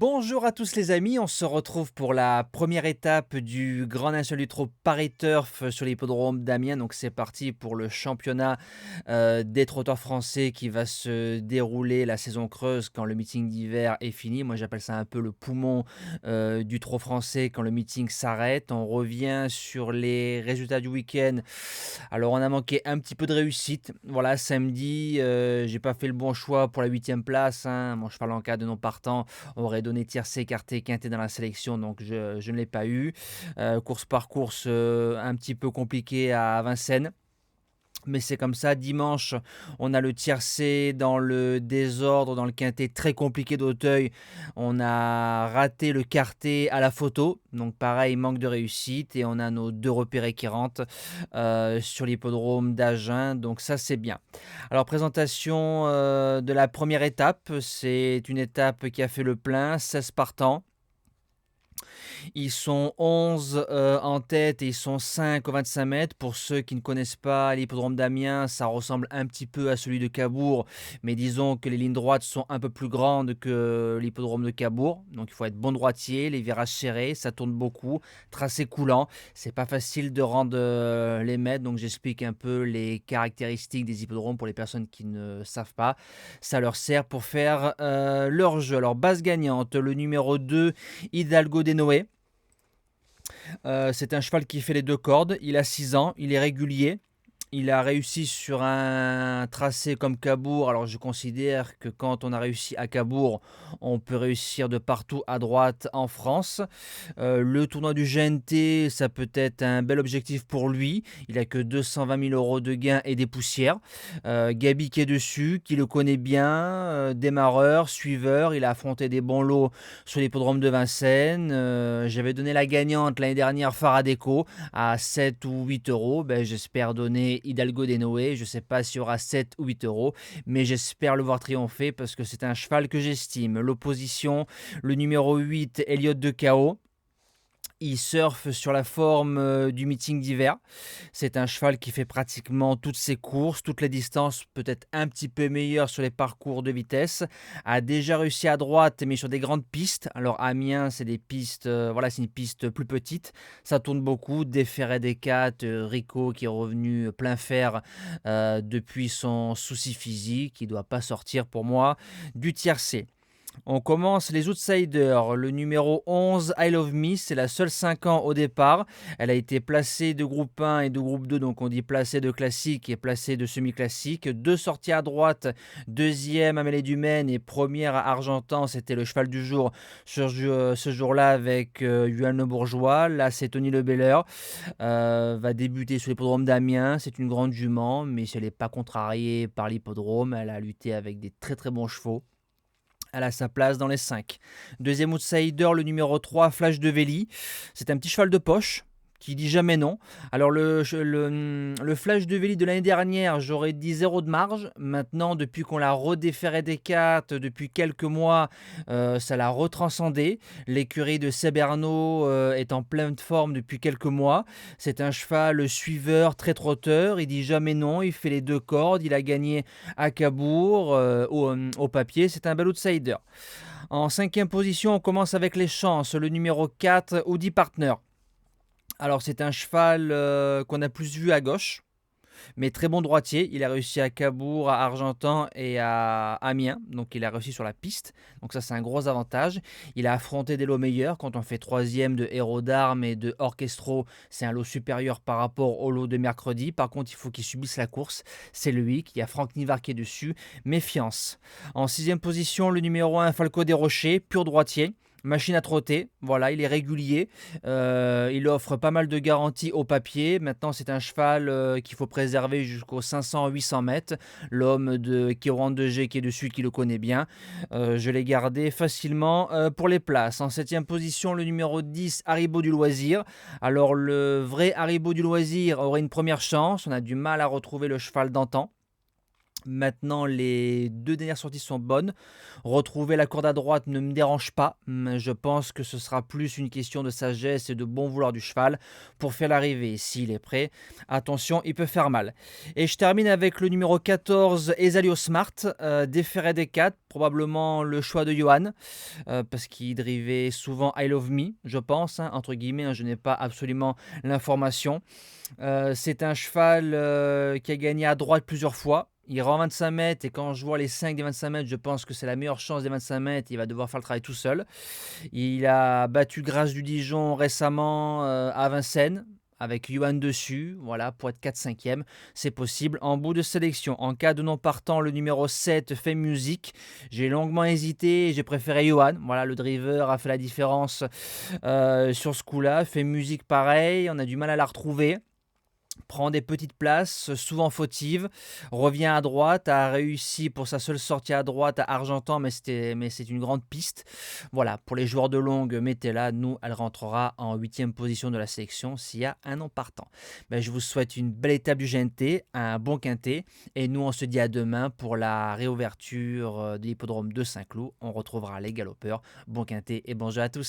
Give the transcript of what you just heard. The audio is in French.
Bonjour à tous les amis, on se retrouve pour la première étape du Grand National du Trot Paris Turf sur l'hippodrome d'Amiens. Donc c'est parti pour le championnat des trotteurs français qui va se dérouler la saison creuse quand le meeting d'hiver est fini. Moi j'appelle ça un peu le poumon du trot français quand le meeting s'arrête. On revient sur les résultats du week-end. Alors on a manqué un petit peu de réussite. Voilà, samedi, j'ai pas fait le bon choix pour la 8e place, hein. Mon cheval en cas de non partant aurait donné tiercé, écarté, quinté dans la sélection, donc je ne l'ai pas eu. Course par course, un petit peu compliqué à Vincennes. Mais c'est comme ça. Dimanche, on a le tiercé dans le désordre, dans le quintet très compliqué d'Auteuil. On a raté le quartet à la photo. Donc pareil, manque de réussite. Et on a nos deux repérés qui rentrent sur l'hippodrome d'Agen. Donc ça, c'est bien. Alors, présentation de la première étape. C'est une étape qui a fait le plein, 16 partants. Ils sont 11 en tête et ils sont 5 aux 25 mètres. Pour ceux qui ne connaissent pas l'hippodrome d'Amiens, ça ressemble un petit peu à celui de Cabourg, mais disons que les lignes droites sont un peu plus grandes que l'hippodrome de Cabourg. Donc il faut être bon droitier, les virages serrés, ça tourne beaucoup, tracé coulant. C'est pas facile de rendre les mètres, donc j'explique un peu les caractéristiques des hippodromes pour les personnes qui ne savent pas. Ça leur sert pour faire leur jeu. Alors base gagnante, le numéro 2, Hidalgo de Noé. C'est un cheval qui fait les deux cordes. Il a 6 ans, il est régulier. Il a réussi sur un tracé comme Cabourg. Alors je considère que quand on a réussi à Cabourg, on peut réussir de partout à droite en France. Le tournoi du GNT, ça peut être un bel objectif pour lui. Il a que 220 000 euros de gains et des poussières. Gabi qui est dessus, qui le connaît bien, démarreur, suiveur. Il a affronté des bons lots sur l'hippodrome de Vincennes. J'avais donné la gagnante l'année dernière, Faradeco, à 7 ou 8 euros. J'espère donner Hidalgo de Noé. Je ne sais pas s'il y aura 7 ou 8 euros, mais j'espère le voir triompher parce que c'est un cheval que j'estime. L'opposition, le numéro 8, Elliott de Cao. Il surfe sur la forme du meeting d'hiver. C'est un cheval qui fait pratiquement toutes ses courses, toutes les distances, peut-être un petit peu meilleur sur les parcours de vitesse. A déjà réussi à droite, mais sur des grandes pistes. Alors Amiens, c'est des pistes, voilà, c'est une piste plus petite. Ça tourne beaucoup. Déferré des 4, Rico qui est revenu plein fer depuis son souci physique. Il ne doit pas sortir pour moi du tiercé. On commence les outsiders. Le numéro 11, I Love Me, c'est la seule 5 ans au départ. Elle a été placée de groupe 1 et de groupe 2, donc on dit placée de classique et placée de semi-classique. Deux sorties à droite, deuxième à Mêlée du Maine et première à Argentan, c'était le cheval du jour ce jour-là avec Yuan Le Bourgeois. Là, c'est Tony Lebeller. Va débuter sur l'hippodrome d'Amiens. C'est une grande jument, mais si elle n'est pas contrariée par l'hippodrome, elle a lutté avec des très très bons chevaux. Elle a sa place dans les 5. Deuxième outsider, le numéro 3, Flash de Véli. C'est un petit cheval de poche qui dit jamais non. Alors le Flash de Véli de l'année dernière, j'aurais dit 0 de marge. Maintenant, depuis qu'on l'a redéféré des 4, depuis quelques mois, ça l'a retranscendé. L'écurie de Seberno est en pleine forme depuis quelques mois. C'est un cheval suiveur, très trotteur. Il dit jamais non, il fait les deux cordes. Il a gagné à Cabourg au papier. C'est un bel outsider. En 5e position, on commence avec les chances. Le numéro 4, Audi Partner. Alors c'est un cheval qu'on a plus vu à gauche, mais très bon droitier. Il a réussi à Cabourg, à Argentan et à Amiens, donc il a réussi sur la piste. Donc ça c'est un gros avantage. Il a affronté des lots meilleurs. Quand on fait 3e de Héros d'Armes et de Orchestro, c'est un lot supérieur par rapport au lot de mercredi. Par contre, il faut qu'il subisse la course. C'est lui, il y a Franck Nivard qui est dessus. Méfiance. En 6e position, le numéro 1, Falco des Rochers, pur droitier. Machine à trotter, voilà, il est régulier, il offre pas mal de garanties au papier. Maintenant, c'est un cheval qu'il faut préserver jusqu'aux 500-800 mètres. L'homme qui rentre de G qui est dessus, qui le connaît bien. Je l'ai gardé facilement pour les places. En 7e position, le numéro 10, Haribo du Loisir. Alors, le vrai Haribo du Loisir aurait une première chance. On a du mal à retrouver le cheval d'antan. Maintenant, les 2 dernières sorties sont bonnes. Retrouver la corde à droite ne me dérange pas, mais je pense que ce sera plus une question de sagesse et de bon vouloir du cheval pour faire l'arrivée. S'il est prêt, attention, il peut faire mal. Et je termine avec le numéro 14, Esalio Smart, déféré des 4, probablement le choix de Johan, parce qu'il drivait souvent I Love Me, je pense, hein, entre guillemets, hein, je n'ai pas absolument l'information. C'est un cheval qui a gagné à droite plusieurs fois. Il rend 25 mètres et quand je vois les 5 des 25 mètres, je pense que c'est la meilleure chance des 25 mètres. Il va devoir faire le travail tout seul. Il a battu Grâce du Dijon récemment à Vincennes avec Johan dessus, voilà, pour être 4-5e, c'est possible. En bout de sélection, en cas de non partant, le numéro 7 fait musique. J'ai longuement hésité, j'ai préféré Johan. Voilà, le driver a fait la différence sur ce coup-là. Fait musique pareil, on a du mal à la retrouver. Prend des petites places, souvent fautives, revient à droite, a réussi pour sa seule sortie à droite à Argentan, mais c'est une grande piste. Voilà, pour les joueurs de longue, mettez-la, nous, elle rentrera en 8e position de la sélection s'il y a un non partant. Ben, je vous souhaite une belle étape du GNT, un bon quintet, et nous, on se dit à demain pour la réouverture de l'hippodrome de Saint-Cloud. On retrouvera les galopeurs. Bon quintet et bon jeu à tous.